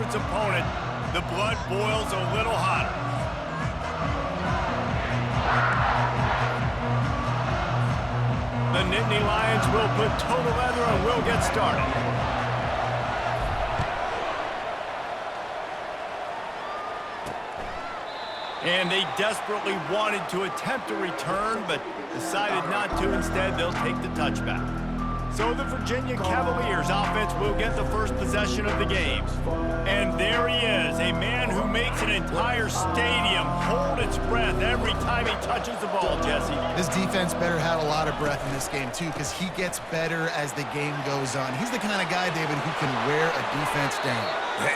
defense opponent, the blood boils a little hotter. The Nittany Lions will put total leather and will get started. And they desperately wanted to attempt a return, but decided not to. Instead, they'll take the touchback. So the Virginia Cavaliers offense will get the first possession of the game. And there he is, a man who makes an entire stadium hold its breath every time he touches the ball, Jesse. This defense better have a lot of breath in this game, too, because he gets better as the game goes on. He's the kind of guy, David, who can wear a defense down.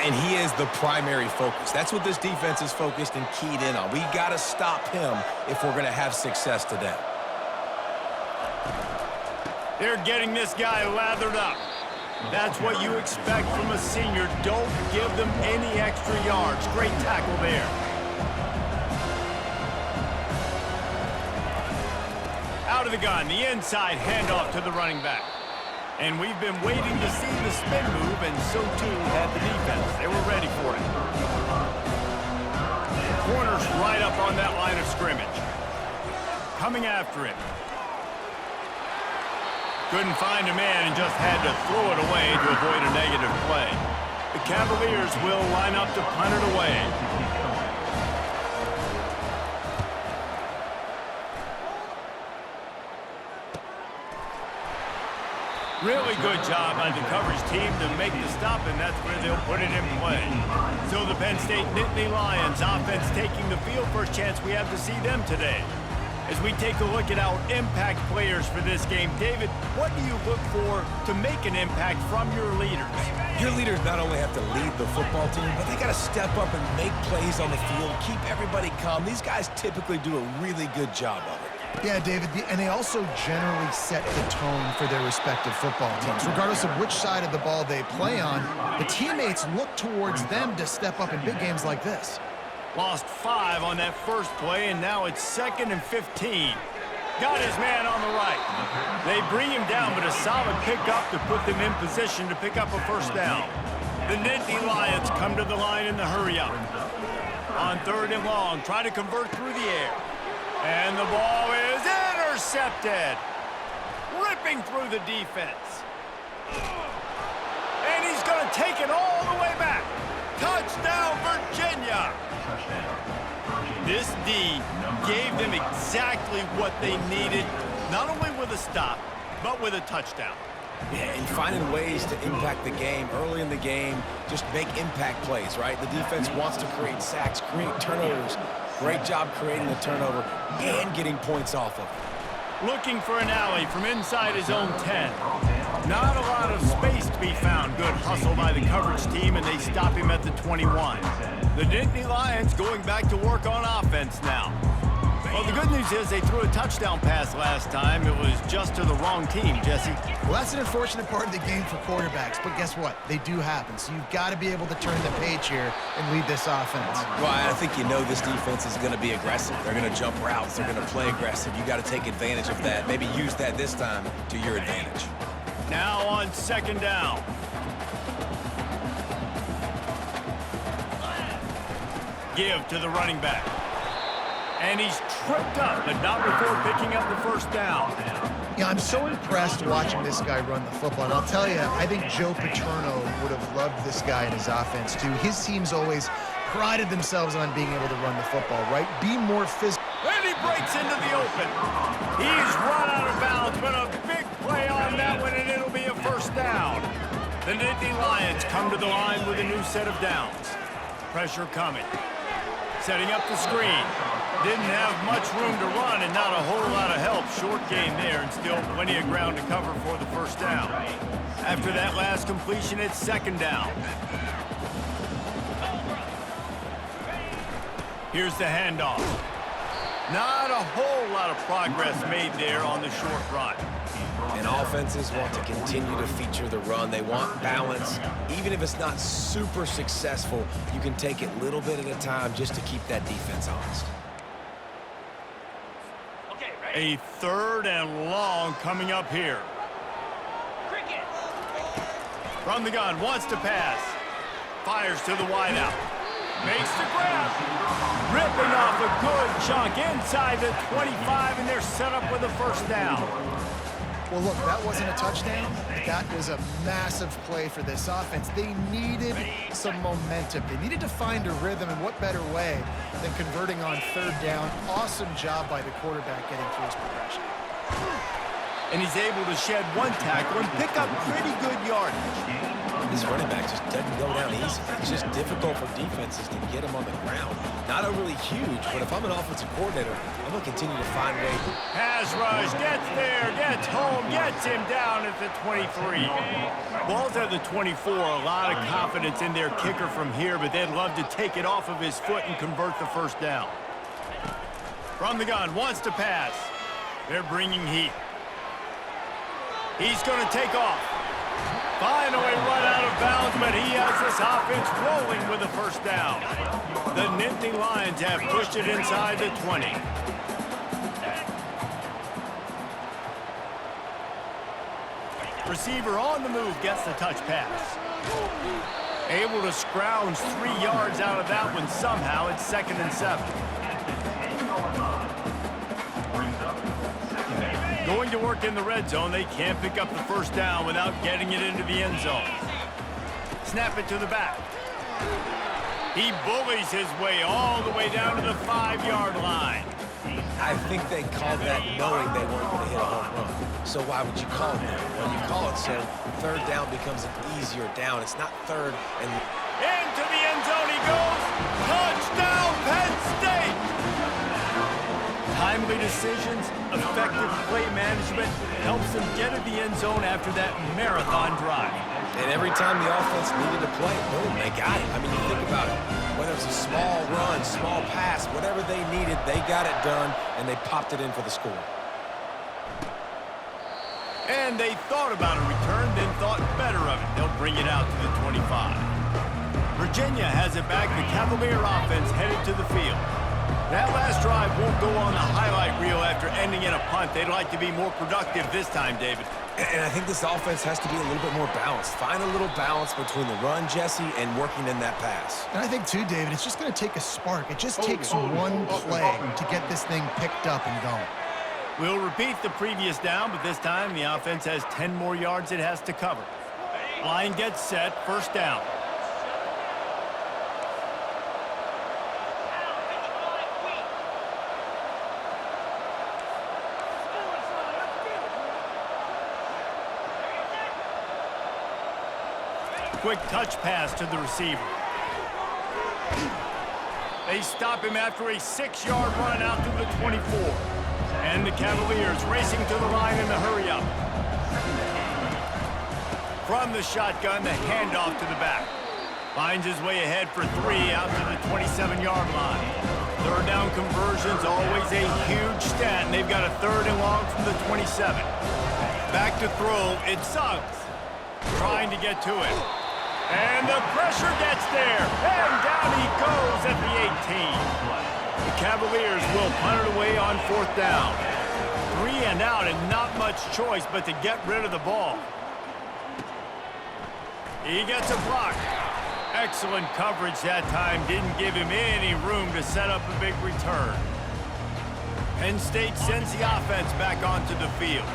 And he is the primary focus. That's what this defense is focused and keyed in on. We got to stop him if we're going to have success today. They're getting this guy lathered up. That's what you expect from a senior. Don't give them any extra yards. Great tackle there. Out of the gun, the inside handoff to the running back. And we've been waiting to see the spin move, and so too had the defense. They were ready for it. Corners right up on that line of scrimmage. Coming after it. Couldn't find a man and just had to throw it away to avoid a negative play. The Cavaliers will line up to punt it away. Really good job by the coverage team to make the stop, and that's where they'll put it in play. So the Penn State Nittany Lions offense taking the field. First chance we have to see them today. As we take a look at our impact players for this game, David, what do you look for to make an impact from your leaders? Your leaders not only have to lead the football team, but they got to step up and make plays on the field, keep everybody calm. These guys typically do a really good job of it. Yeah, David, and they also generally set the tone for their respective football teams. Regardless of which side of the ball they play on, the teammates look towards them to step up in big games like this. Lost 5 on that first play, and now it's 2nd and 15. Got his man on the right. They bring him down, but a solid pickup to put them in position to pick up a first down. The Nittany Lions come to the line in the hurry-up. On 3rd and long, try to convert through the air. And the ball is intercepted. Ripping through the defense. And he's going to take it all the way back. Touchdown, Virginia. This D gave them exactly what they needed, not only with a stop, but with a touchdown. Yeah, and finding ways to impact the game early in the game, just make impact plays, right? The defense wants to create sacks, create turnovers. Great job creating the turnover and getting points off of it. Looking for an alley from inside his own 10. Not a lot of space to be found. Good hustle by the coverage team, and they stop him at the 21. The Nittany Lions going back to work on offense now. Well, the good news is they threw a touchdown pass last time. It was just to the wrong team, Jesse. Well, that's an unfortunate part of the game for quarterbacks, but guess what? They do happen, so you've got to be able to turn the page here and lead this offense. Well, I think you know this defense is going to be aggressive. They're going to jump routes. They're going to play aggressive. You got to take advantage of that. Maybe use that this time to your advantage. Now on 2nd down. Give to the running back. And he's tripped up, but not before picking up the first down. Yeah, I'm so impressed watching this guy run the football. And I'll tell you, I think Joe Paterno would have loved this guy in his offense, too. His teams always prided themselves on being able to run the football, right? Be more physical. And he breaks into the open. He's run out of bounds, but a big play on that one, and it'll be a first down. The Nittany Lions come to the line with a new set of downs. Pressure coming. Setting up the screen. Didn't have much room to run and not a whole lot of help. Short game there and still plenty of ground to cover for the first down. After that last completion, it's 2nd down. Here's the handoff. Not a whole lot of progress made there on the short run. And offenses want to continue to feature the run. They want balance. Even if it's not super successful, you can take it little bit at a time just to keep that defense honest. A 3rd and long coming up here. From the gun, wants to pass. Fires to the wideout. Makes the grab. Ripping off a good chunk inside the 25, and they're set up with a first down. Well, look, that wasn't a touchdown. That was a massive play for this offense. They needed some momentum. They needed to find a rhythm, and what better way than converting on third down. Awesome job by the quarterback getting through his progression. And he's able to shed one tackle and pick up pretty good yardage. This running back just doesn't go down easy. It's just difficult for defenses to get him on the ground. Not overly huge, but if I'm an offensive coordinator, I'm going to continue to find ways. Pass rush, gets there, gets home, gets him down at the 23. Ball's at the 24. A lot of confidence in their kicker from here, but they'd love to take it off of his foot and convert the first down. From the gun, wants to pass. They're bringing heat. He's going to take off. Finally run out of bounds, but he has this offense rolling with a first down. The Nittany Lions have pushed it inside the 20. Receiver on the move gets the touch pass. Able to scrounge 3 yards out of that one somehow. It's 2nd and 7. Going to work in the red zone. They can't pick up the first down without getting it into the end zone. Snap it to the back. He bullies his way all the way down to the 5-yard line. I think they called that knowing they weren't going to hit a home run. So why would you call it that? Well, you call it so third down becomes an easier down. It's not third and... Into the end zone he goes. Touchdown, Penn State! Timely decisions, effective play management helps them get to the end zone after that marathon drive. And every time the offense needed to play, boom, they got it. I mean, you think about it. Whether it's a small run, small pass, whatever they needed, they got it done, and they popped it in for the score. And they thought about a return, then thought better of it. They'll bring it out to the 25. Virginia has it back. The Cavalier offense headed to the field. That last drive won't go on the highlight reel after ending in a punt. They'd like to be more productive this time, David. And I think this offense has to be a little bit more balanced. Find a little balance between the run, Jesse, and working in that pass. And I think, too, David, it's just going to take a spark. It just takes one play to get this thing picked up and going. We'll repeat the previous down, but this time the offense has 10 more yards it has to cover. Line gets set, first down. Quick touch pass to the receiver. They stop him after a 6-yard run out to the 24. And the Cavaliers racing to the line in the hurry-up. From the shotgun, the handoff to the back. Finds his way ahead for 3 out to the 27-yard line. Third down conversion's always a huge stat, and they've got a 3rd and long from the 27. Back to throw, it's Suggs. Trying to get to it. And the pressure gets there, and down he goes at the 18. The Cavaliers will punt it away on 4th down. 3 and out, and not much choice but to get rid of the ball. He gets a block. Excellent coverage that time, didn't give him any room to set up a big return. Penn State sends the offense back onto the field.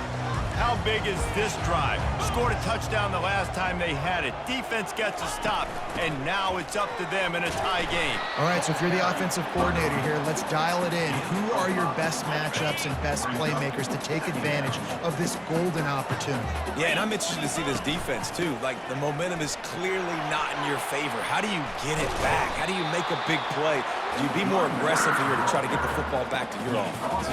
How big is this drive? Scored a touchdown the last time they had it. Defense gets a stop, and now it's up to them in a tie game. All right, so if you're the offensive coordinator here, let's dial it in. Who are your best matchups and best playmakers to take advantage of this golden opportunity? Yeah, and I'm interested to see this defense, too. Like, the momentum is clearly not in your favor. How do you get it back? How do you make a big play? Do you be more aggressive here to try to get the football back to your offense?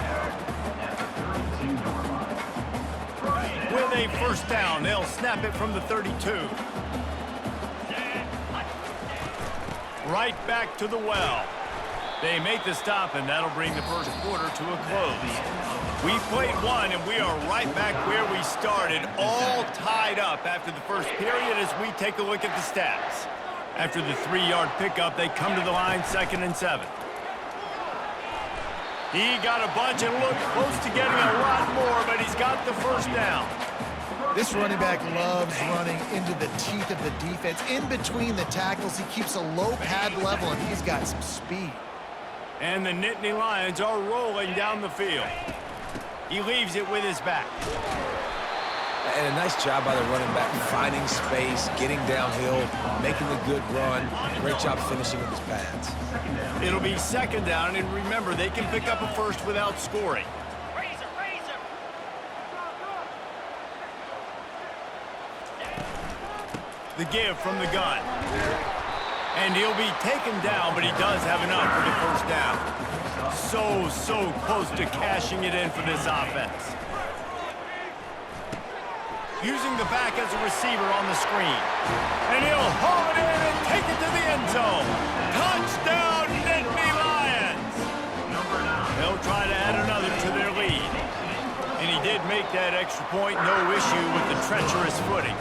With a first down, they'll snap it from the 32. Right back to the well. They make the stop, and that'll bring the first quarter to a close. We've played one, and we are right back where we started, all tied up after the first period as we take a look at the stats. After the 3-yard pickup, they come to the line 2nd and 7. He got a bunch and looked close to getting a lot more, but he's got the first down. This running back loves running into the teeth of the defense. In between the tackles, he keeps a low pad level, and he's got some speed. And the Nittany Lions are rolling down the field. He leaves it with his back. And a nice job by the running back, finding space, getting downhill, making the good run. Great job finishing with his pads. It'll be second down, and remember, they can pick up a first without scoring. The give from the gun. And he'll be taken down, but he does have enough for the first down. So close to cashing it in for this offense. Using the back as a receiver on the screen. And he'll haul it in and take it to the end zone. Touchdown, Nittany Lions! They'll try to add another to their lead. And he did make that extra point, no issue with the treacherous footing.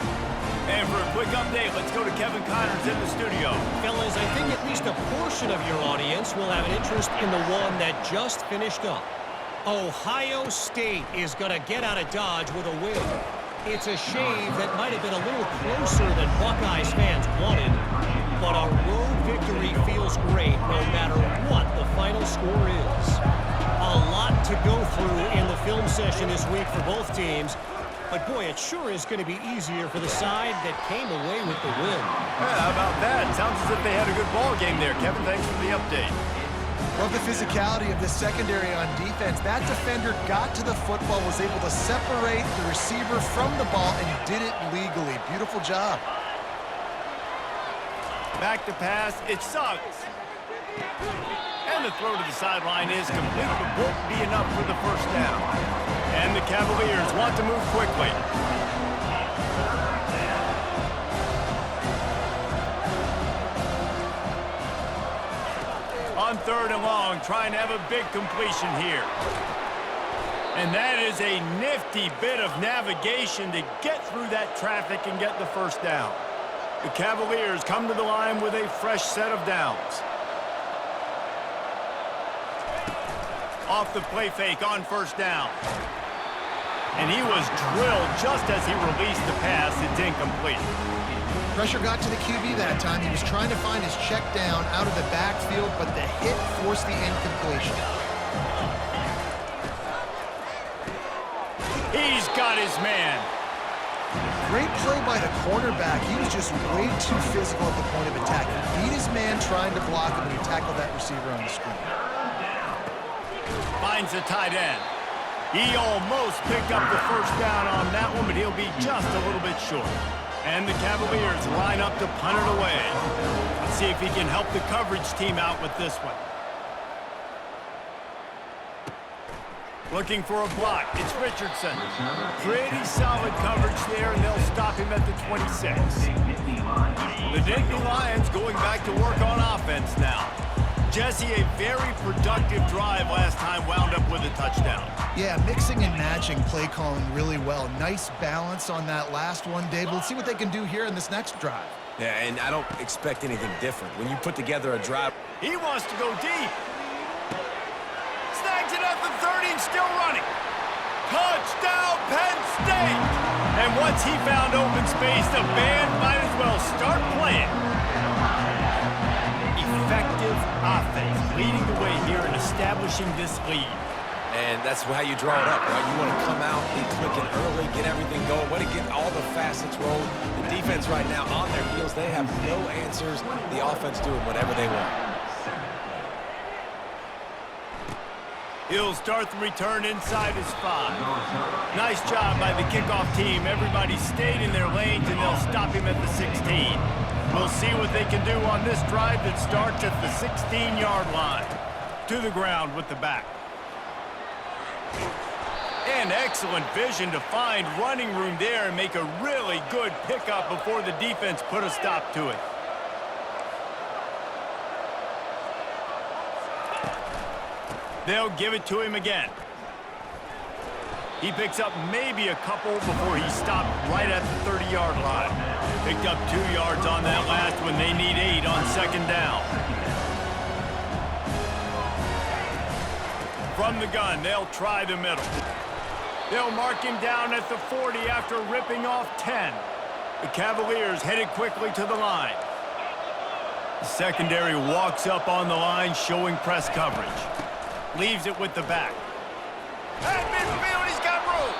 And for a quick update, let's go to Kevin Connors in the studio. Fellas, I think at least a portion of your audience will have an interest in the one that just finished up. Ohio State is going to get out of Dodge with a win. It's a shame that might have been a little closer than Buckeyes fans wanted, but a road victory feels great no matter what the final score is. A lot to go through in the film session this week for both teams. But, boy, it sure is going to be easier for the side that came away with the win. Yeah, how about that? Sounds as if they had a good ball game there. Kevin, thanks for the update. Love the physicality of the secondary on defense. That defender got to the football, was able to separate the receiver from the ball, and did it legally. Beautiful job. Back to pass. It sucks. And the throw to the sideline is complete, but won't be enough for the first down. And the Cavaliers want to move quickly. On third and long, trying to have a big completion here. And that is a nifty bit of navigation to get through that traffic and get the first down. The Cavaliers come to the line with a fresh set of downs. Off the play fake on first down. And he was drilled just as he released the pass. It's incomplete. Pressure got to the QB that time. He was trying to find his check down out of the backfield, but the hit forced the incompletion. He's got his man. Great play by the cornerback. He was just way too physical at the point of attack. He beat his man trying to block him, and he tackled that receiver on the screen. Finds the tight end. He almost picked up the first down on that one, but he'll be just a little bit short. And the Cavaliers line up to punt it away. Let's see if he can help the coverage team out with this one. Looking for a block. It's Richardson. Pretty solid coverage there, and they'll stop him at the 26. The Nittany Lions going back to work on offense now. Jesse, a very productive drive last time, wound up with a touchdown. Yeah, mixing and matching play calling really well. Nice balance on that last one, Dave. Let's see what they can do here in this next drive. Yeah, and I don't expect anything different. When you put together a drive... He wants to go deep. Snags it at the 30 and still running. Touchdown, Penn State! And once he found open space, the band might as well start playing. Effective offense, leading the way here and establishing this lead. And that's how you draw it up, right? You want to come out, be clicking early, get everything going, want to get all the facets rolling. The defense right now on their heels, they have no answers. The offense doing whatever they want. He'll start the return inside his 5. Nice job by the kickoff team. Everybody stayed in their lanes, and they'll stop him at the 16. We'll see what they can do on this drive that starts at the 16-yard line. To the ground with the back. And excellent vision to find running room there and make a really good pickup before the defense put a stop to it. They'll give it to him again. He picks up maybe a couple before he stopped right at the 30-yard line. Picked up 2 yards on that last one. They need 8 on second down. From the gun, they'll try the middle. They'll mark him down at the 40 after ripping off 10. The Cavaliers headed quickly to the line. The secondary walks up on the line, showing press coverage. Leaves it with the back. At midfield, he's got room.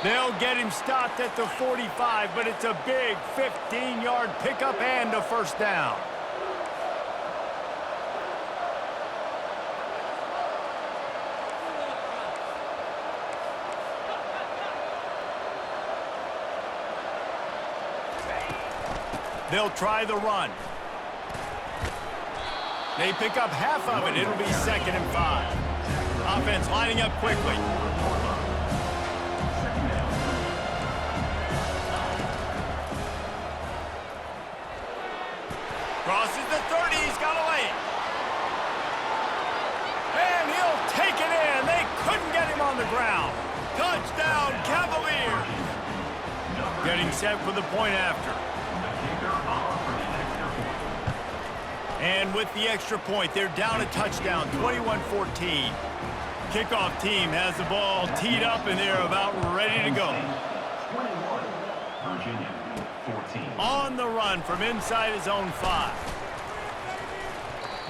They'll get him stopped at the 45, but it's a big 15-yard pickup and a first down. They'll try the run. They pick up half of it. It'll be 2nd and 5. Offense lining up quickly. Crosses the 30. He's got to lay it. And he'll take it in. They couldn't get him on the ground. Touchdown, Cavaliers. Getting set for the point after. And with the extra point, they're down a touchdown, 21-14. Kickoff team has the ball teed up, and they're about ready to go. On the run from inside his own 5.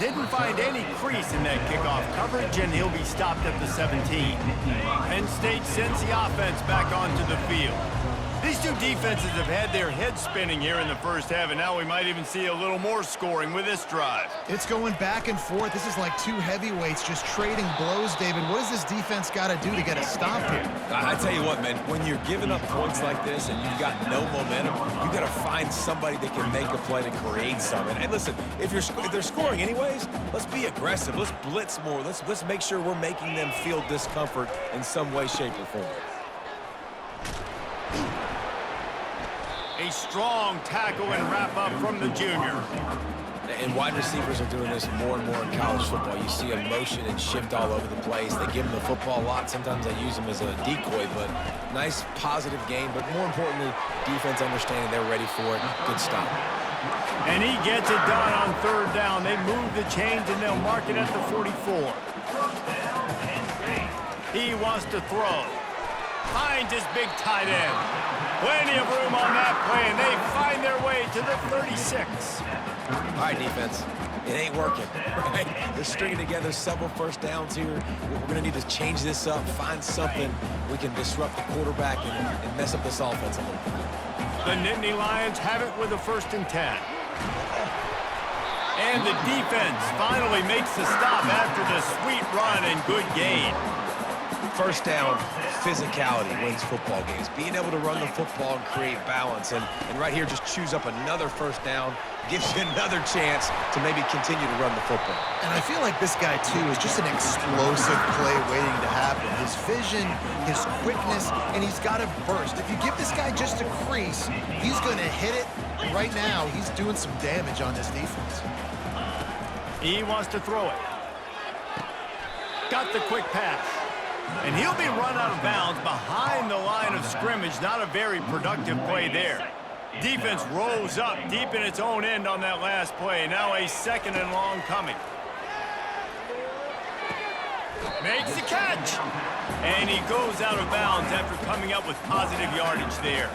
Didn't find any crease in that kickoff coverage, and he'll be stopped at the 17. Penn State sends the offense back onto the field. These two defenses have had their heads spinning here in the first half, and now we might even see a little more scoring with this drive. It's going back and forth. This is like two heavyweights just trading blows, David. What does this defense got to do to get a stop here? I tell you what, man, when you're giving up points like this and you've got no momentum, you got to find somebody that can make a play to create something. And listen, if they're scoring anyways, let's be aggressive. Let's blitz more. Let's make sure we're making them feel discomfort in some way, shape, or form. A strong tackle and wrap up from the junior. And wide receivers are doing this more and more in college football. You see them motion and shift all over the place. They give them the football a lot. Sometimes they use them as a decoy, but nice, positive game. But more importantly, defense understanding they're ready for it. Good stop. And he gets it done on 3rd down. They move the chains, and they'll mark it at the 44. He wants to throw. Finds his big tight end. Plenty of room on that play, and they find their way to the 36. All right, defense. It ain't working, right? They're stringing together several first downs here. We're going to need to change this up, find something we can disrupt the quarterback and mess up this offense a little bit. The Nittany Lions have it with a 1st and 10. And the defense finally makes the stop after the sweet run and good gain. First down, physicality wins football games. Being able to run the football and create balance. And right here, just choose up another first down, gives you another chance to maybe continue to run the football. And I feel like this guy, too, is just an explosive play waiting to happen. His vision, his quickness, and he's got to burst. If you give this guy just a crease, he's going to hit it. Right now, he's doing some damage on this defense. He wants to throw it. Got the quick pass. And he'll be run out of bounds behind the line of scrimmage. Not a very productive play there. Defense rolls up deep in its own end on that last play. Now a 2nd and long coming. Makes the catch. And he goes out of bounds after coming up with positive yardage there.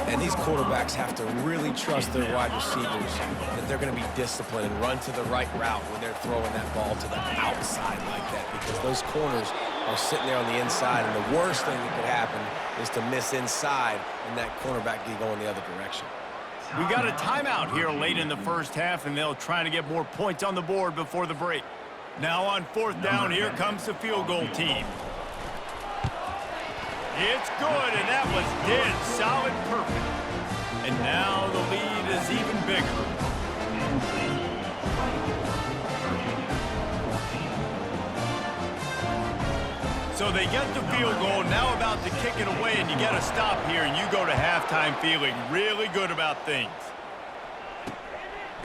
And these quarterbacks have to really trust their wide receivers that they're going to be disciplined and run to the right route when they're throwing that ball to the outside like that, because those corners are sitting there on the inside, and the worst thing that could happen is to miss inside and that cornerback be going the other direction. We got a timeout here late in the first half, and they'll try to get more points on the board before the break. Now on 4th down, here comes the field goal team. It's good, and that was dead solid perfect. And now the lead is even bigger. So they get the field goal, now about to kick it away, and you got to stop here, and you go to halftime feeling really good about things.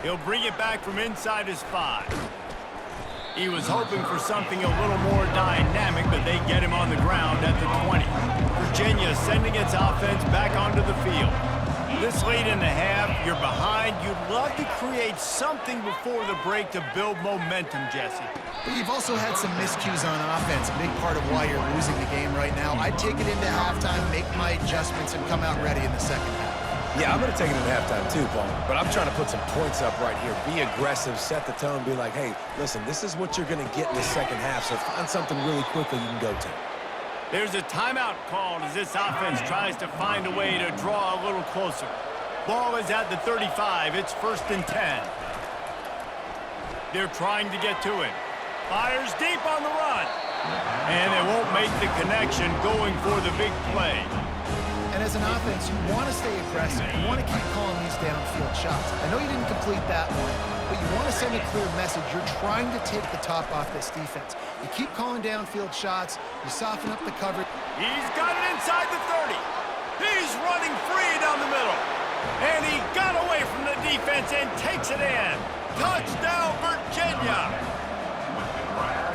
He'll bring it back from inside his 5. He was hoping for something a little more dynamic, but they get him on the ground at the 20. Virginia sending its offense back onto the field. this late in the half, you're behind. You'd love to create something before the break to build momentum, Jesse. But you've also had some miscues on offense, a big part of why you're losing the game right now. I'd take it into halftime, make my adjustments, and come out ready in the second half. Yeah, I'm going to take it into halftime too, Paul. But I'm trying to put some points up right here. Be aggressive, set the tone, be like, hey, listen, this is what you're going to get in the second half, so find something really quickly you can go to. There's a timeout called as this offense tries to find a way to draw a little closer. Ball is at the 35. It's 1st and 10. They're trying to get to it. Fires deep on the run. And they won't make the connection going for the big play. And as an offense, you want to stay aggressive. You want to keep calling these downfield shots. I know you didn't complete that one, but you want to send a clear message. You're trying to take the top off this defense. You keep calling downfield shots. You soften up the coverage. He's got it inside the 30. He's running free down the middle. And he got away from the defense and takes it in. Touchdown, Virginia.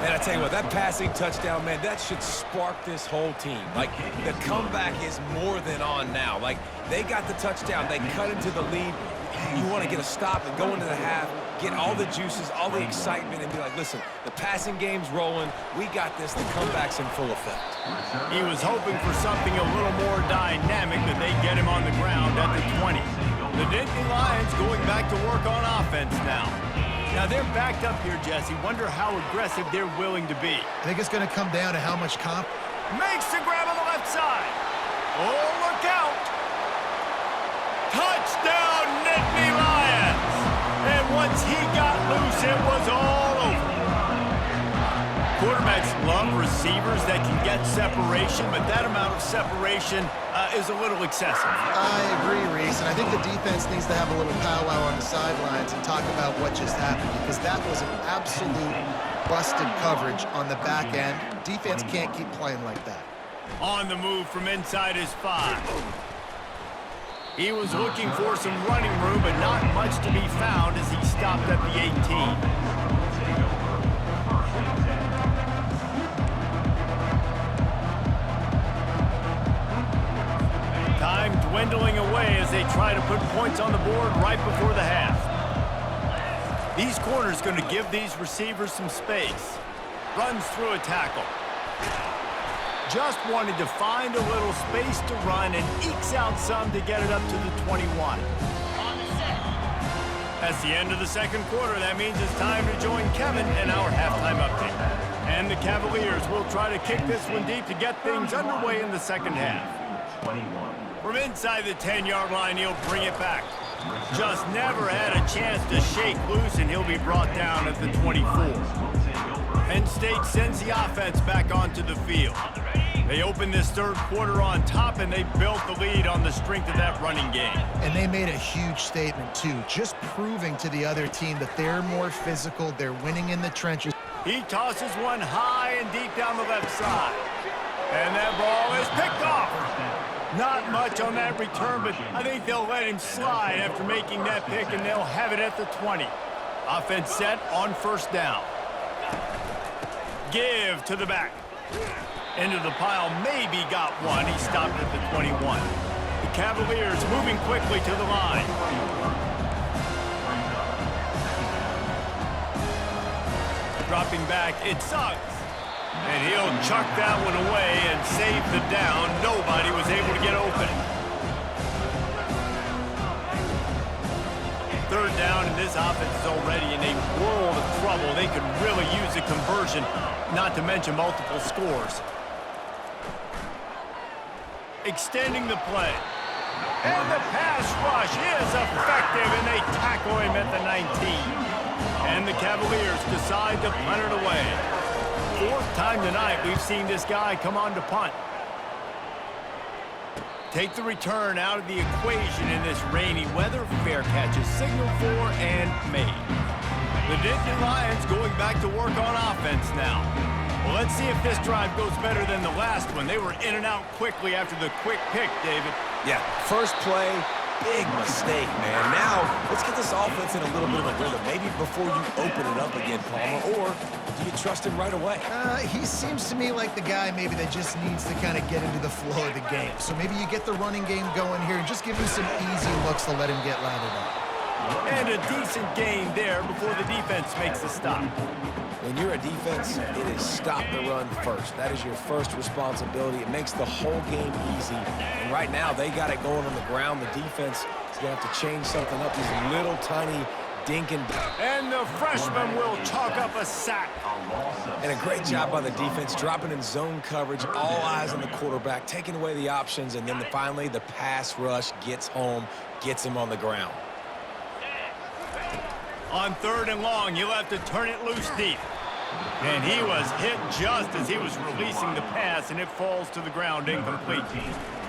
And I tell you what, that passing touchdown, man, that should spark this whole team. Like, the comeback is more than on now. Like, they got the touchdown. They cut into the lead. You want to get a stop and go into the half, get all the juices, all the excitement, and be like, listen, the passing game's rolling. We got this. The comeback's in full effect. He was hoping for something a little more dynamic, but they get him on the ground at the 20. The Nittany Lions going back to work on offense now. Now, they're backed up here, Jesse. Wonder how aggressive they're willing to be. I think it's going to come down to how much Makes the grab on the left side. Oh, look out. Touchdown, Nittany Lions. And once he got loose, it was all over. Quarterbacks love receivers that can get separation, but that amount of separation is a little excessive. I agree, Reese, and I think the defense needs to have a little powwow on the sidelines and talk about what just happened, because that was an absolute busted coverage on the back end. Defense can't keep playing like that. On the move from inside his 5. He was looking for some running room, but not much to be found as he stopped at the 18. Time dwindling away as they try to put points on the board right before the half. These corners going to give these receivers some space. Runs through a tackle. Just wanted to find a little space to run and ekes out some to get it up to the 21. That's the end of the second quarter. That means it's time to join Kevin in our halftime update. And the Cavaliers will try to kick this one deep to get things underway in the second half. From inside the 10-yard line, he'll bring it back. Just never had a chance to shake loose, and he'll be brought down at the 24. Penn State sends the offense back onto the field. They open this third quarter on top, and they built the lead on the strength of that running game. And they made a huge statement, too, just proving to the other team that they're more physical, they're winning in the trenches. He tosses one high and deep down the left side. And that ball is picked off. Not much on that return, but I think they'll let him slide after making that pick, and they'll have it at the 20. Offense set on first down. Give to the back. Into the pile, maybe got one. He stopped at the 21. The Cavaliers moving quickly to the line. Dropping back, it's Suggs. And he'll chuck that one away and save the down. Nobody was able to get open. Third down, and this offense is already in a world of trouble. They could really use a conversion, not to mention multiple scores. Extending the play. And the pass rush is effective, and they tackle him at the 19. And the Cavaliers decide to punt it away. Fourth time tonight we've seen this guy come on to punt. Take the return out of the equation in this rainy weather. Fair catch is signaled for and made. The Nittany Lions going back to work on offense now. Well, let's see if this drive goes better than the last one. They were in and out quickly after the quick pick, David. Yeah, first play, Big mistake, man. Now, let's get this offense in a little bit of a rhythm. Maybe before you open it up again, Palmer, or do you trust him right away? He seems to me like the guy maybe that just needs to kind of get into the flow of the game. So maybe you get the running game going here and just give him some easy looks to let him get lathered up. And a decent gain there before the defense makes the stop. When you're a defense, it is stop the run first. That is your first responsibility. It makes the whole game easy. And right now, they got it going on the ground. The defense is going to have to change something up. These little tiny dinking. And the freshman will chalk up a sack. And a great job by the defense, dropping in zone coverage, all eyes on the quarterback, taking away the options, and then finally the pass rush gets home, gets him on the ground. On 3rd and long, you'll have to turn it loose deep. And he was hit just as he was releasing the pass, and it falls to the ground incomplete.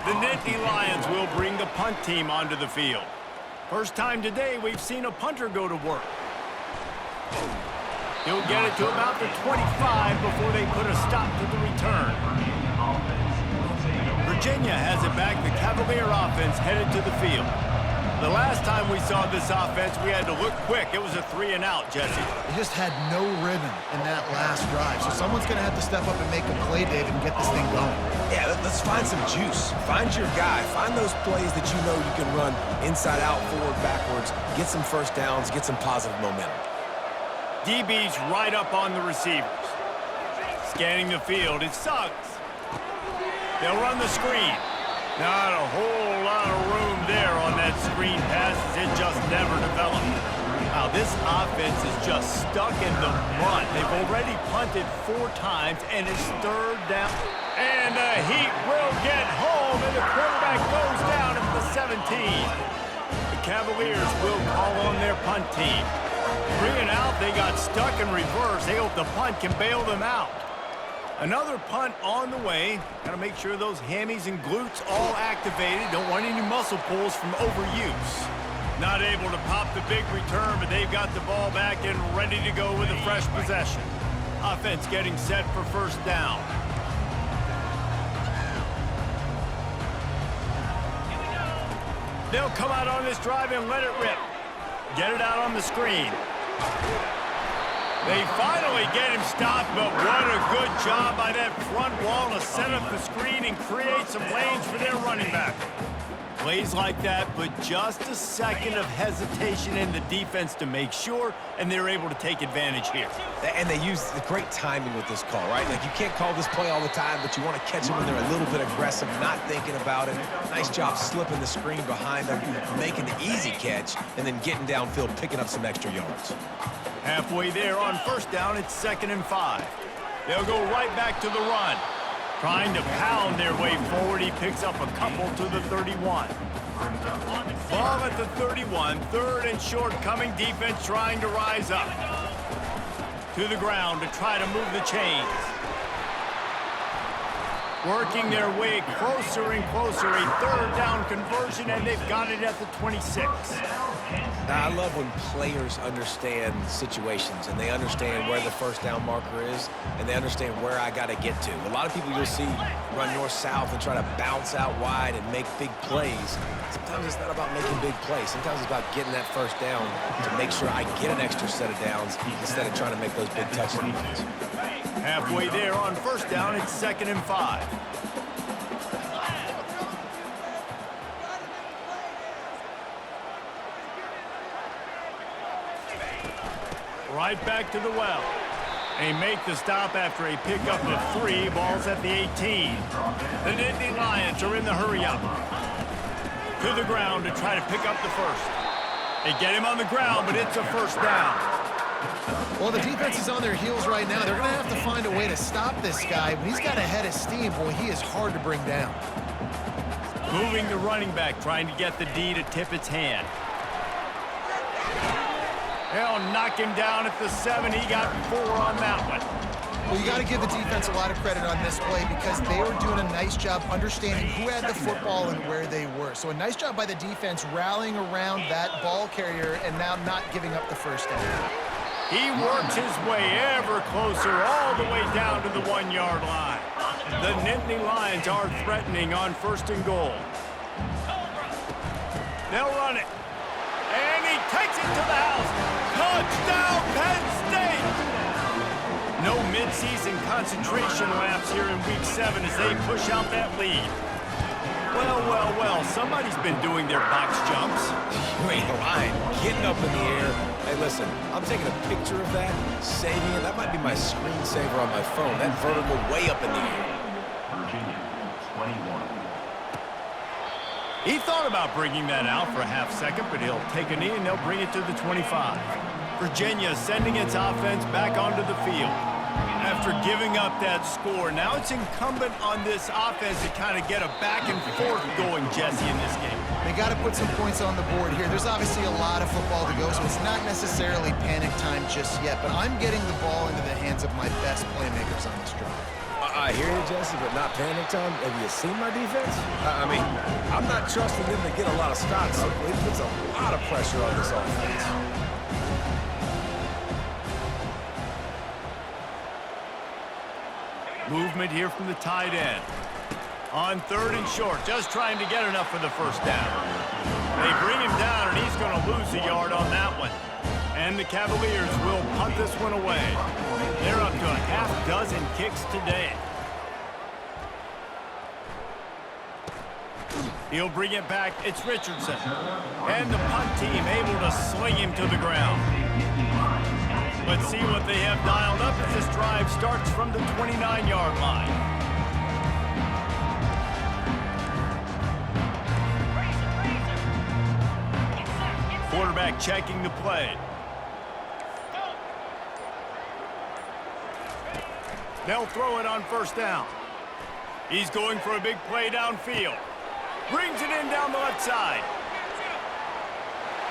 The Nittany Lions will bring the punt team onto the field. First time today we've seen a punter go to work. He'll get it to about the 25 before they put a stop to the return. Virginia has it back. The Cavalier offense headed to the field. The last time we saw this offense, we had to look quick. It was a 3-and-out, Jesse. They just had no rhythm in that last drive. So someone's going to have to step up and make a play, David, and get this thing going. Yeah, let's find some juice. Find your guy. Find those plays that you know you can run inside out, forward, backwards, get some first downs, get some positive momentum. DB's right up on the receivers. Scanning the field, it sucks. They'll run the screen. Not a whole lot of room there on that screen pass as it just never developed. Wow, this offense is just stuck in the mud. They've already punted 4 times and it's 3rd down. And the Heat will get home and the quarterback goes down at the 17. The Cavaliers will call on their punt team. 3 and out, they got stuck in reverse. They hope the punt can bail them out. Another punt on the way. Got to make sure those hammies and glutes all activated. Don't want any muscle pulls from overuse. Not able to pop the big return, but they've got the ball back and ready to go with a fresh possession. Offense getting set for first down. They'll come out on this drive and let it rip. Get it out on the screen. They finally get him stopped, but what a good job by that front wall to set up the screen and create some lanes for their running back. Plays like that, but just a second of hesitation in the defense to make sure, and they're able to take advantage here. And they use the great timing with this call, right? Like, you can't call this play all the time, but you want to catch them when they're a little bit aggressive, not thinking about it. Nice job slipping the screen behind them, making the easy catch, and then getting downfield, picking up some extra yards. Halfway there on first down, it's 2nd and 5. They'll go right back to the run. Trying to pound their way forward, he picks up a couple to the 31. Ball at the 31, 3rd and short coming, defense trying to rise up. To the ground to try to move the chains. Working their way closer and closer, a 3rd down conversion, and they've got it at the 26. Now, I love when players understand situations and they understand where the first down marker is and they understand where I got to get to. A lot of people you'll see run north-south and try to bounce out wide and make big plays. Sometimes it's not about making big plays. Sometimes it's about getting that first down to make sure I get an extra set of downs instead of trying to make those big touchdowns. Halfway there on first down, it's 2nd and 5. Right back to the well. They make the stop after a pickup of 3. Ball's at the 18. The Nittany Lions are in the hurry-up. To the ground to try to pick up the first. They get him on the ground, but it's a first down. Well, the defense is on their heels right now. They're going to have to find a way to stop this guy. When he's got a head of steam, boy, he is hard to bring down. Moving the running back, trying to get the D to tip its hand. They'll knock him down at the 7. He got 4 on that one. Well, you got to give the defense a lot of credit on this play because they were doing a nice job understanding who had the football and where they were. So a nice job by the defense rallying around that ball carrier and now not giving up the first down. He works his way ever closer all the way down to the 1-yard line. The Nittany Lions are threatening on 1st and goal. They'll run it. And he takes it to the house. Touchdown, Penn State! No midseason concentration laps here in Week 7 as they push out that lead. Well, somebody's been doing their box jumps. You ain't lying. Getting up in the air. Hey, listen, I'm taking a picture of that, saving it. That might be my screensaver on my phone. That vertical way up in the air. Virginia, 21. He thought about bringing that out for a half second, but he'll take a knee and they'll bring it to the 25. Virginia sending its offense back onto the field. After giving up that score, now it's incumbent on this offense to kind of get a back and forth going, Jesse, in this game. They got to put some points on the board here. There's obviously a lot of football to go, so it's not necessarily panic time just yet, but I'm getting the ball into the hands of my best playmakers on this drive. I hear you, Jesse, but not panic time. Have you seen my defense? I mean, I'm not trusting them to get a lot of stops. It puts a lot of pressure on this offense. Movement here from the tight end. On 3rd and short, just trying to get enough for the first down. They bring him down, and he's going to lose a yard on that one. And the Cavaliers will punt this one away. They're up to a half dozen kicks today. He'll bring it back. It's Richardson. And the punt team able to sling him to the ground. Let's see what they have dialed up as this drive starts from the 29-yard line. Quarterback checking the play. They'll throw it on 1st down. He's going for a big play downfield. Brings it in down the left side.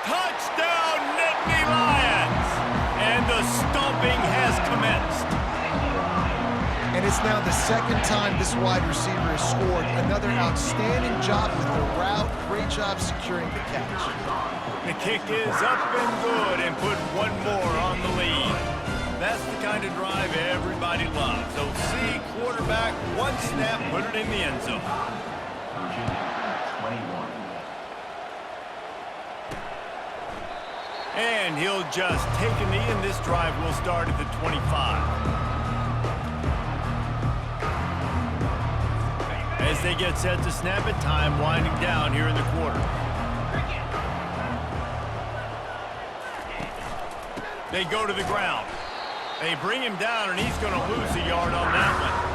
Touchdown, Nittany Lions! And the stomping has commenced. And it's now the second time this wide receiver has scored. Another outstanding job with the route. Great job securing the catch. The kick is up and good and put one more on the lead. That's the kind of drive everybody loves. So see quarterback, one snap, put it in the end zone. Virginia, 21. And he'll just take a knee, and this drive will start at the 25. As they get set to snap it, time winding down here in the quarter. They go to the ground. They bring him down, and he's going to lose a yard on that one.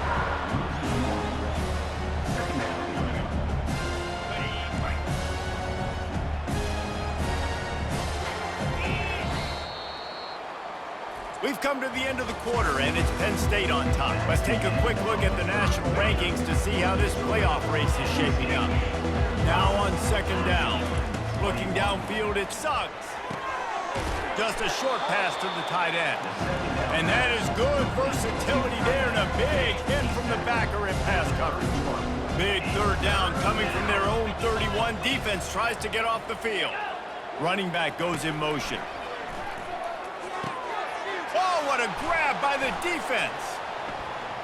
We've come to the end of the quarter, and it's Penn State on top. Let's take a quick look at the national rankings to see how this playoff race is shaping up. Now on 2nd down. Looking downfield, it sucks. Just a short pass to the tight end. And that is good versatility there, and a big hit from the backer in pass coverage. Big 3rd down coming from their own 31. Defense tries to get off the field. Running back goes in motion. Oh, what a grab by the defense.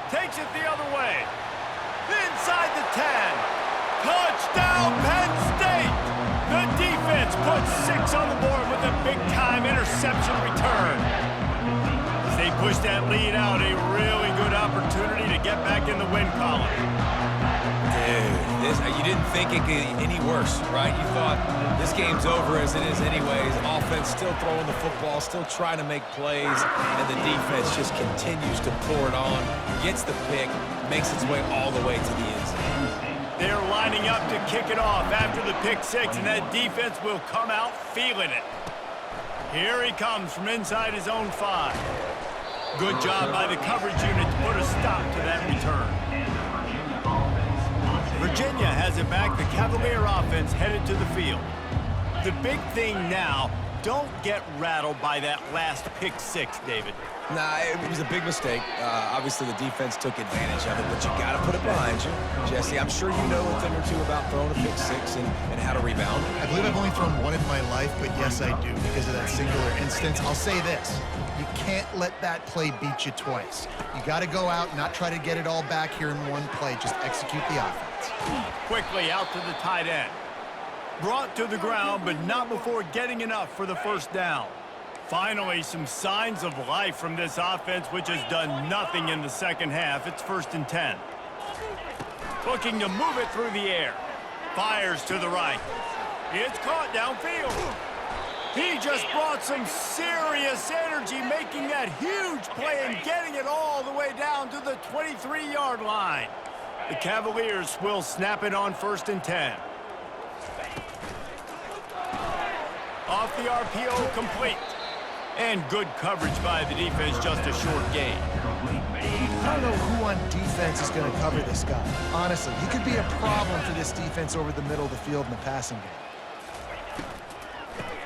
Takes it the other way. Inside the 10. Touchdown, Penn State! The defense puts 6 on the board with a big-time interception return. As they push that lead out, a really good opportunity to get back in the win column. Dude, you didn't think it could get any worse, right? You thought this game's over as it is anyways. Offense still throwing the football, still trying to make plays, and the defense just continues to pour it on, gets the pick, makes its way all the way to the end zone. They're lining up to kick it off after the pick 6, and that defense will come out feeling it. Here he comes from inside his own 5. Good job by the coverage unit to put a stop to that return. Virginia has it back. The Cavalier offense headed to the field. The big thing now, don't get rattled by that last pick 6, David. Nah, it was a big mistake. Obviously, the defense took advantage of it, but you got to put it behind you. Jesse, I'm sure you know a thing or two about throwing a pick 6 and how to rebound. I believe I've only thrown one in my life, but yes, I do because of that singular instance. I'll say this. You can't let that play beat you twice. You got to go out, not try to get it all back here in one play. Just execute the offense. Quickly out to the tight end. Brought to the ground, but not before getting enough for the first down. Finally, some signs of life from this offense, which has done nothing in the second half. It's 1st and 10. Looking to move it through the air. Fires to the right. It's caught downfield. He just brought some serious energy, making that huge play and getting it all the way down to the 23-yard line. The Cavaliers will snap it on 1st and 10. Off the RPO, complete. And good coverage by the defense, just a short gain. I don't know who on defense is going to cover this guy. Honestly, he could be a problem for this defense over the middle of the field in the passing game.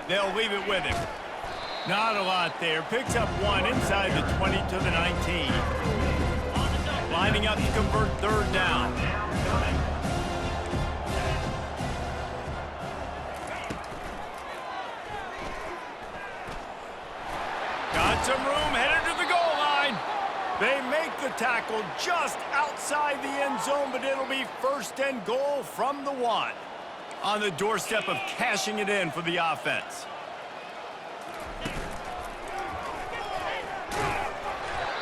They'll leave it with him. Not a lot there. Picks up one inside the 20 to the 19. Lining up to convert 3rd down. Got some room, headed to the goal line. They make the tackle just outside the end zone, but it'll be 1st and goal from the 1. On the doorstep of cashing it in for the offense.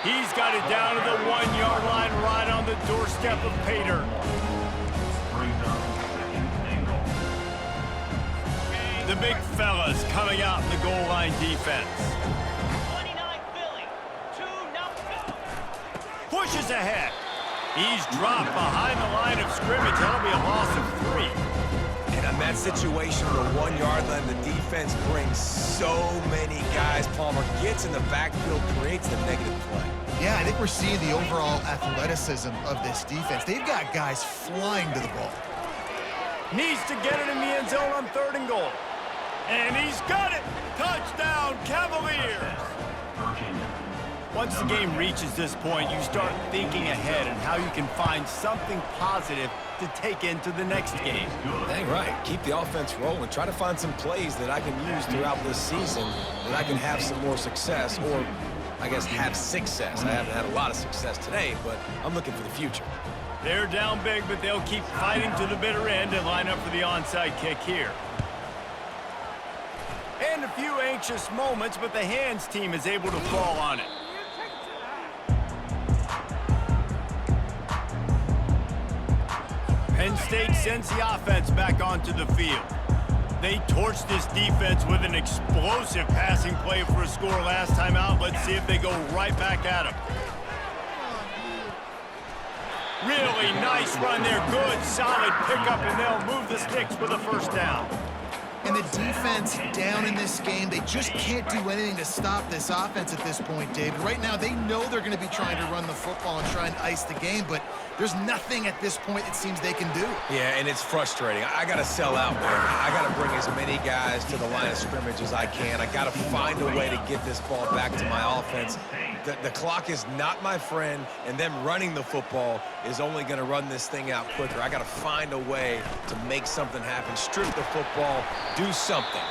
He's got it down to the 1-yard line, right on the doorstep of Pater. Brings up 2nd and goal. The big fellas coming out in the goal line defense. 29 Philly, 2-0. Pushes ahead. He's dropped behind the line of scrimmage. That'll be a loss of 3. And on that situation, the 1-yard line, the defense brings so many guys. Palmer gets in the backfield, creates the negative play. Yeah, I think we're seeing the overall athleticism of this defense. They've got guys flying to the ball. Needs to get it in the end zone on 3rd and goal. And he's got it. Touchdown, Cavaliers. Virginia. Once the game reaches this point, you start thinking ahead and how you can find something positive to take into the next game. Dang right. Keep the offense rolling. Try to find some plays that I can use throughout this season that I can have some more success, or I guess have success. I haven't had a lot of success today, but I'm looking for the future. They're down big, but they'll keep fighting to the bitter end and line up for the onside kick here. And a few anxious moments, but the hands team is able to fall on it. Penn State sends the offense back onto the field. They torched this defense with an explosive passing play for a score last time out. Let's see if they go right back at him. Really nice run there. Good, solid pickup, and they'll move the sticks for the 1st down. And the defense down in this game, they just can't do anything to stop this offense at this point, David. Right now, they know they're going to be trying to run the football and try and ice the game, but there's nothing at this point it seems they can do. Yeah, and it's frustrating. I got to sell out, man. I got to bring as many guys to the line of scrimmage as I can. I got to find a way to get this ball back to my offense. The clock is not my friend, and them running the football is only going to run this thing out quicker. I got to find a way to make something happen, strip the football, do something.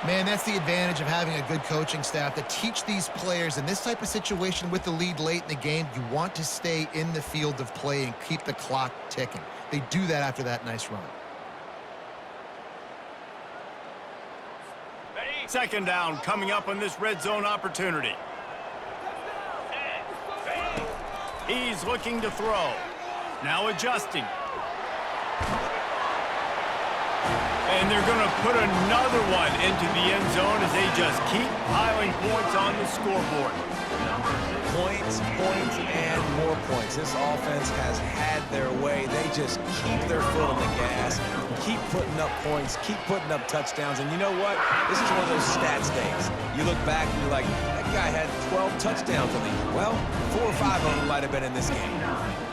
Man, that's the advantage of having a good coaching staff to teach these players in this type of situation with the lead late in the game. You want to stay in the field of play and keep the clock ticking. They do that after that nice run. 2nd down coming up on this red zone opportunity. He's looking to throw. Now adjusting. And they're going to put another one into the end zone as they just keep piling points on the scoreboard. Points, points, and more points. This offense has had their way. They just keep their foot on the gas, keep putting up points, keep putting up touchdowns. And you know what? This is one of those stats days. You look back and you're like, that guy had 12 touchdowns on the year. Well, 4 or 5 of them might have been in this game.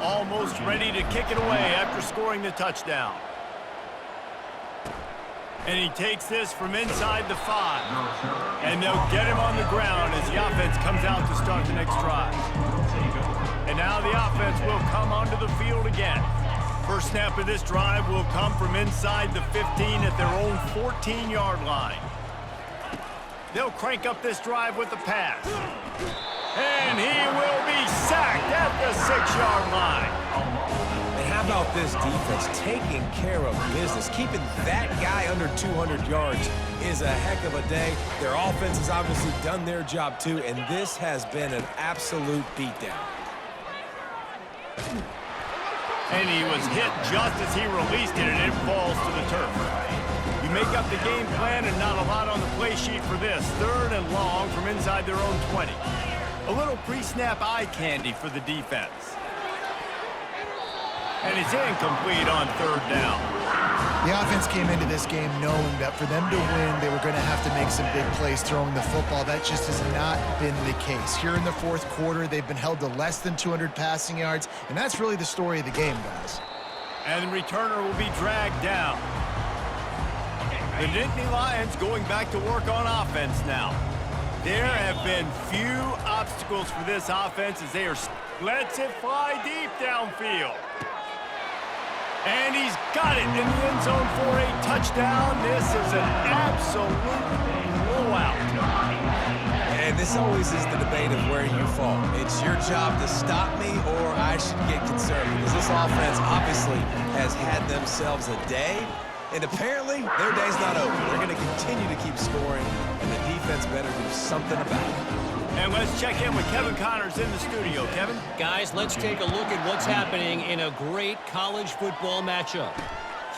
Almost ready to kick it away after scoring the touchdown. And he takes this from inside the 5. And they'll get him on the ground as the offense comes out to start the next drive. And now the offense will come onto the field again. First snap of this drive will come from inside the 15 at their own 14-yard line. They'll crank up this drive with the pass. And he will be sacked at the 6-yard line. And how about this defense taking care of business? Keeping that guy under 200 yards is a heck of a day. Their offense has obviously done their job too, and this has been an absolute beatdown. And he was hit just as he released it, and it falls to the turf. You make up the game plan and not a lot on the play sheet for this. 3rd and long from inside their own 20. A little pre-snap eye candy for the defense. And it's incomplete on 3rd down. The offense came into this game knowing that for them to win, they were going to have to make some big plays throwing the football. That just has not been the case. Here in the 4th quarter, they've been held to less than 200 passing yards, and that's really the story of the game, guys. And the returner will be dragged down. The Nittany Lions going back to work on offense now. There have been few obstacles for this offense as they are lets it fly deep downfield. And he's got it in the end zone for a touchdown. This is an absolute blowout. And this always is the debate of where you fall. It's your job to stop me or I should get concerned because this offense obviously has had themselves a day. And apparently, their day's not over. They're going to continue to keep scoring, and the defense better do something about it. And let's check in with Kevin Connors in the studio. Kevin? Guys, let's take a look at what's happening in a great college football matchup.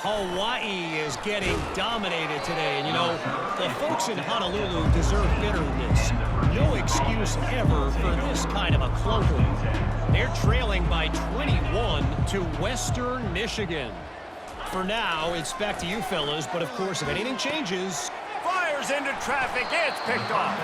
Hawaii is getting dominated today. And, you know, the folks in Honolulu deserve better than this. No excuse ever for this kind of a clunker. They're trailing by 21 to Western Michigan. For now, it's back to you fellas, but of course, if anything changes... Fires into traffic, it's picked off.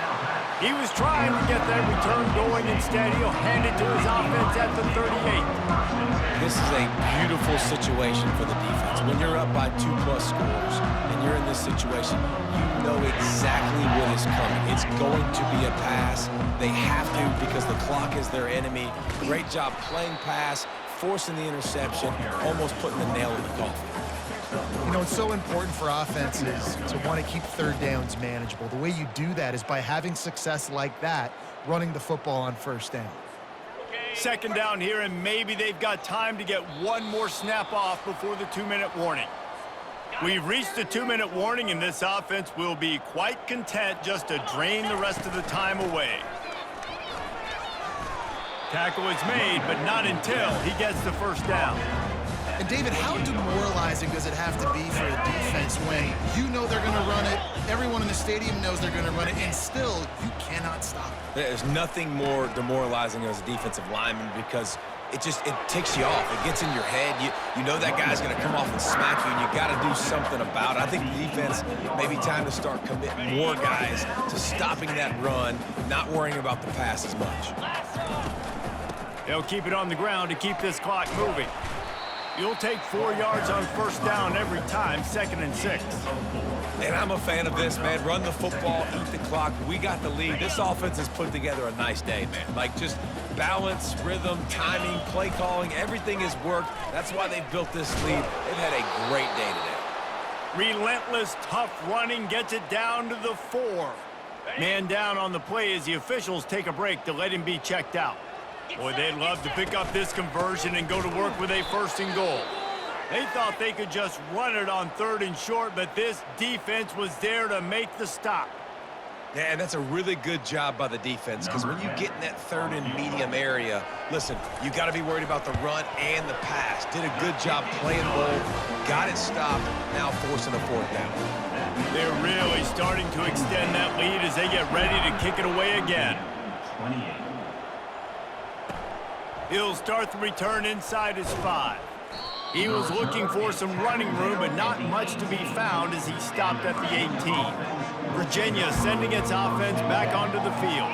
He was trying to get that return going. Instead, he'll hand it to his offense at the 38. This is a beautiful situation for the defense. When you're up by 2+ scores and you're in this situation, you know exactly what is coming. It's going to be a pass. They have to because the clock is their enemy. Great job playing pass, forcing the interception, almost putting the nail in the coffin. You know, it's so important for offenses to want to keep 3rd downs manageable. The way you do that is by having success like that, running the football on 1st down. 2nd down here, and maybe they've got time to get one more snap off before the 2-minute warning. We've reached the 2-minute warning, and this offense will be quite content just to drain the rest of the time away. Tackle is made, but not until he gets the 1st down. And David, how demoralizing does it have to be for a defense when you know they're going to run it, everyone in the stadium knows they're going to run it, and still you cannot stop it? There's nothing more demoralizing as a defensive lineman because it ticks you off. It gets in your head. You know that guy's going to come off and smack you, and you got to do something about it. I think the defense may be time to start committing more guys to stopping that run, not worrying about the pass as much. They'll keep it on the ground to keep this clock moving. You'll take 4 yards on 1st down every time, 2nd and 6. And I'm a fan of this, man. Run the football, eat the clock. We got the lead. This offense has put together a nice day, man. Like just balance, rhythm, timing, play calling, everything has worked. That's why they've built this lead. They've had a great day today. Relentless, tough running gets it down to the 4. Man down on the play as the officials take a break to let him be checked out. Boy, they'd love to pick up this conversion and go to work with a 1st and goal. They thought they could just run it on 3rd and short, but this defense was there to make the stop. Yeah, and that's a really good job by the defense because when you get in that 3rd and medium area, listen, you got to be worried about the run and the pass. Did a good job playing both, got it stopped, now forcing a 4th down. They're really starting to extend that lead as they get ready to kick it away again. 28. He'll start the return inside his 5. He was looking for some running room, but not much to be found as he stopped at the 18. Virginia sending its offense back onto the field.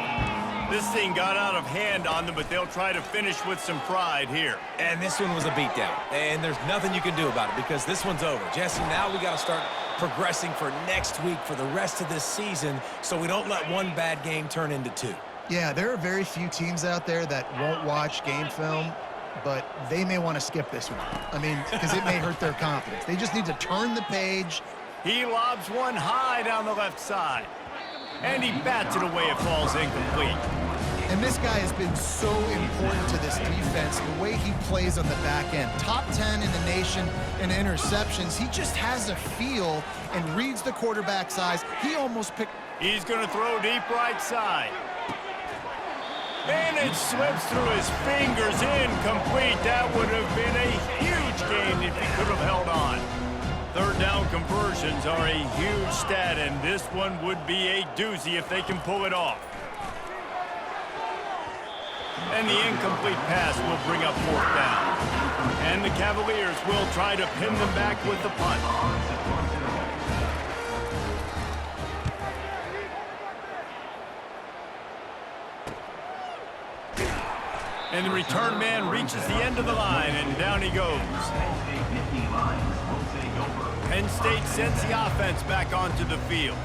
This thing got out of hand on them, but they'll try to finish with some pride here. And this one was a beatdown, and there's nothing you can do about it because this one's over. Jesse, now we got to start progressing for next week for the rest of this season so we don't let one bad game turn into 2. Yeah, there are very few teams out there that won't watch game film, but they may want to skip this one. I mean, because it may hurt their confidence. They just need to turn the page. He lobs one high down the left side. And he bats it away. It falls incomplete. And this guy has been so important to this defense, the way he plays on the back end. Top 10 in the nation in interceptions. He just has a feel and reads the quarterback's eyes. He almost picked... He's going to throw deep right side. And it slips through his fingers, incomplete. That would have been a huge gain if he could have held on. Third down conversions are a huge stat, and this one would be a doozy if they can pull it off. And the incomplete pass will bring up fourth down. And the Cavaliers will try to pin them back with the punt. And the return man reaches the end of the line, and down he goes. Penn State sends the offense back onto the field.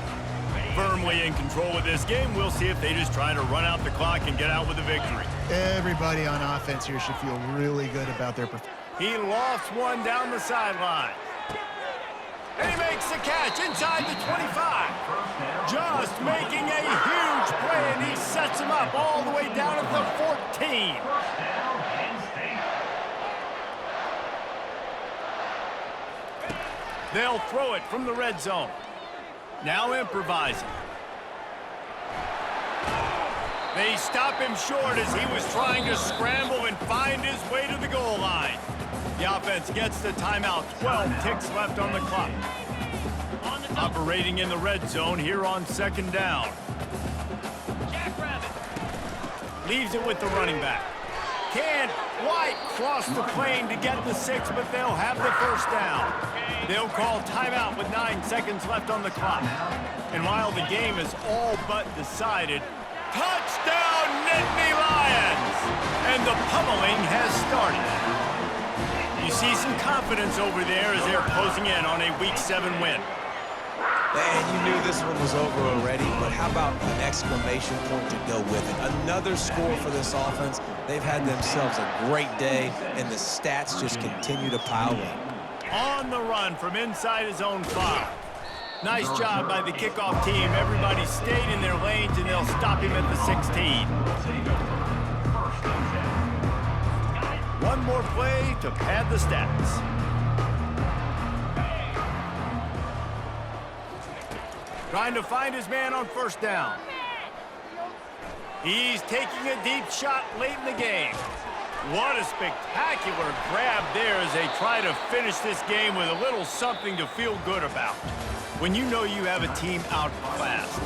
Firmly in control of this game. We'll see if they just try to run out the clock and get out with a victory. Everybody on offense here should feel really good about their performance. He lofts one down the sideline. And he makes the catch inside the 25. Just making a huge play, and he sets him up all the way down at the 14. They'll throw it from the red zone. Now improvising. They stop him short as he was trying to scramble and find his way to the goal line. The offense gets the timeout. 12 ticks left on the clock. Operating in the red zone here on second down. Jackrabbit. Leaves it with the running back. Can't quite cross the plane to get the 6, but they'll have the first down. They'll call timeout with 9 seconds left on the clock. And while the game is all but decided, touchdown Nittany Lions! And the pummeling has started. You see some confidence over there as they're closing in on a Week 7 win. And you knew this one was over already, but how about an exclamation point to go with it? Another score for this offense. They've had themselves a great day, and the stats just continue to pile up. On the run from inside his own 5. Nice job by the kickoff team. Everybody stayed in their lanes, and they'll stop him at the 16. One more play to pad the stats. Trying to find his man on first down. He's taking a deep shot late in the game. What a spectacular grab there as they try to finish this game with a little something to feel good about. When you know you have a team outclassed,